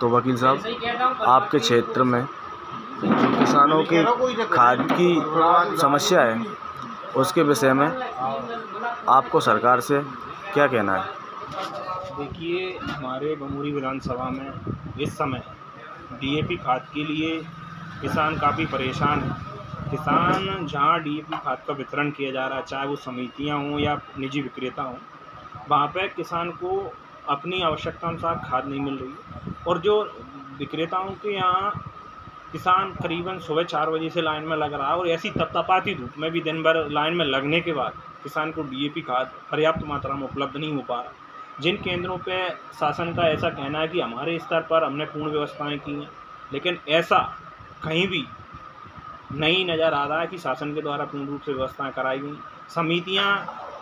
तो वकील साहब, आपके क्षेत्र में जो किसानों की खाद की समस्या है उसके विषय में आपको सरकार से क्या कहना है? देखिए, हमारे बमूरी विधानसभा में इस समय डीएपी खाद के लिए किसान काफ़ी परेशान हैं। किसान जहाँ डीएपी खाद का वितरण किया जा रहा है, चाहे वो समितियाँ हों या निजी विक्रेता हों, वहाँ पे किसान को अपनी आवश्यकता अनुसार खाद नहीं मिल रही है। और जो विक्रेताओं के यहाँ किसान करीबन सुबह 4 बजे से लाइन में लग रहा है और ऐसी तपतपाती धूप में भी दिन भर लाइन में लगने के बाद किसान को डीएपी खाद पर्याप्त मात्रा में उपलब्ध नहीं हो पा रहा। जिन केंद्रों पे शासन का ऐसा कहना है कि हमारे स्तर पर हमने पूर्ण व्यवस्थाएं की हैं, लेकिन ऐसा कहीं भी नहीं नज़र आ रहा है कि शासन के द्वारा पूर्ण रूप से व्यवस्थाएं कराई गई।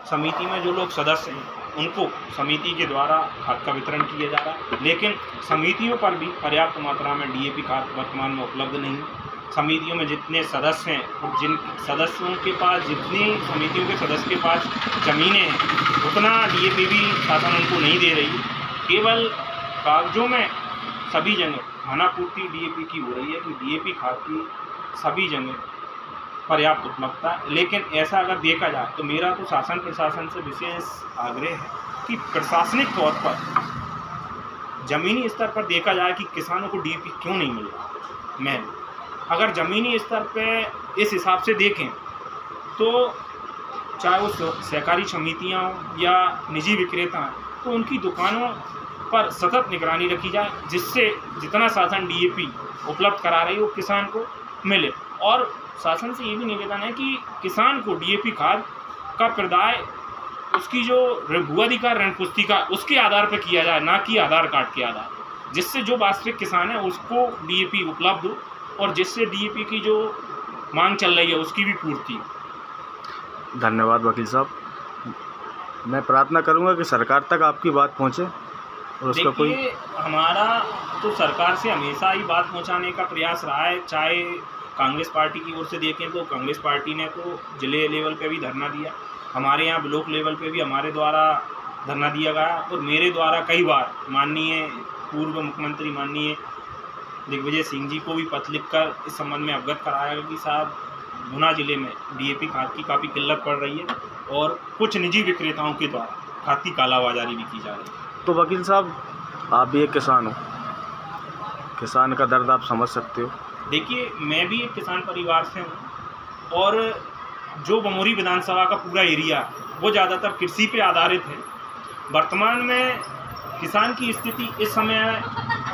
समिति में जो लोग सदस्य हैं उनको समिति के द्वारा खाद का वितरण किया जा रहा है, लेकिन समितियों पर भी पर्याप्त मात्रा में डीएपी खाद वर्तमान में उपलब्ध नहीं है। समितियों में जितने सदस्य हैं और जिन सदस्यों के पास, जितनी समितियों के सदस्य के पास ज़मीनें हैं, उतना डीएपी भी शासन उनको नहीं दे रही। केवल कागजों में सभी जगह खानापूर्ति डीएपी की हो रही है कि डीएपी खाद की सभी जगह पर्याप्त उपलब्धता है। लेकिन ऐसा अगर देखा जाए तो मेरा तो शासन प्रशासन से विशेष आग्रह है कि प्रशासनिक तौर पर ज़मीनी स्तर पर देखा जाए कि किसानों को डीएपी क्यों नहीं मिल रहा। अगर ज़मीनी स्तर पे इस हिसाब से देखें तो चाहे वो सहकारी समितियाँ हों या निजी विक्रेता हैं, तो उनकी दुकानों पर सतत निगरानी रखी जाए, जिससे जितना शासन डीएपी उपलब्ध करा रही है वो किसान को मिले। और शासन से ये भी निवेदन है कि किसान को डीएपी खाद का प्रदाय उसकी जो भूअधिकार ऋण पुस्तिका उसके आधार पर किया जाए, ना कि आधार कार्ड के आधार, जिससे जो वास्तविक किसान है उसको डीएपी उपलब्ध हो और जिससे डीएपी की जो मांग चल रही है उसकी भी पूर्ति हो। धन्यवाद वकील साहब। मैं प्रार्थना करूंगा कि सरकार तक आपकी बात पहुंचे और उसका कोई। हमारा तो सरकार से हमेशा ही बात पहुंचाने का प्रयास रहा है। चाहे कांग्रेस पार्टी की ओर से देखें तो कांग्रेस पार्टी ने तो जिले लेवल पे भी धरना दिया, हमारे यहाँ ब्लॉक लेवल पे भी हमारे द्वारा धरना दिया गया और मेरे द्वारा कई बार माननीय पूर्व मुख्यमंत्री माननीय दिग्विजय सिंह जी को भी पत्र लिखकर इस संबंध में अवगत कराया गया कि साहब, गुना जिले में डीएपी खाद की काफ़ी किल्लत पड़ रही है और कुछ निजी विक्रेताओं के द्वारा खाद की कालाबाजारी भी की जा रही है। तो वकील साहब, आप भी एक किसान हो, किसान का दर्द आप समझ सकते हो। देखिए, मैं भी एक किसान परिवार से हूँ और जो बमूरी विधानसभा का पूरा एरिया वो ज़्यादातर कृषि पे आधारित है। वर्तमान में किसान की स्थिति इस समय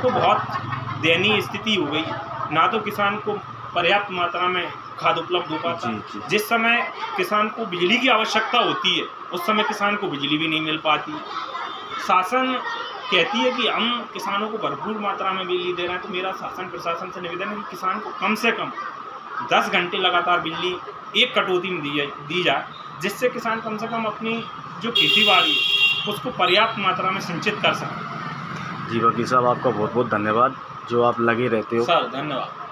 तो बहुत दयनीय स्थिति हो गई, ना तो किसान को पर्याप्त मात्रा में खाद उपलब्ध हो पाता। जिस समय किसान को बिजली की आवश्यकता होती है उस समय किसान को बिजली भी नहीं मिल पाती। शासन कहती है कि हम किसानों को भरपूर मात्रा में बिजली दे रहे हैं, तो मेरा शासन प्रशासन से निवेदन है कि किसान को कम से कम 10 घंटे लगातार बिजली एक कटौती में दी जाए, जिससे किसान कम से कम अपनी जो खेती बाड़ी है उसको पर्याप्त मात्रा में सिंचित कर सकें। जी वकील साहब, आपका बहुत बहुत धन्यवाद जो आप लगे रहते हो। सर, धन्यवाद।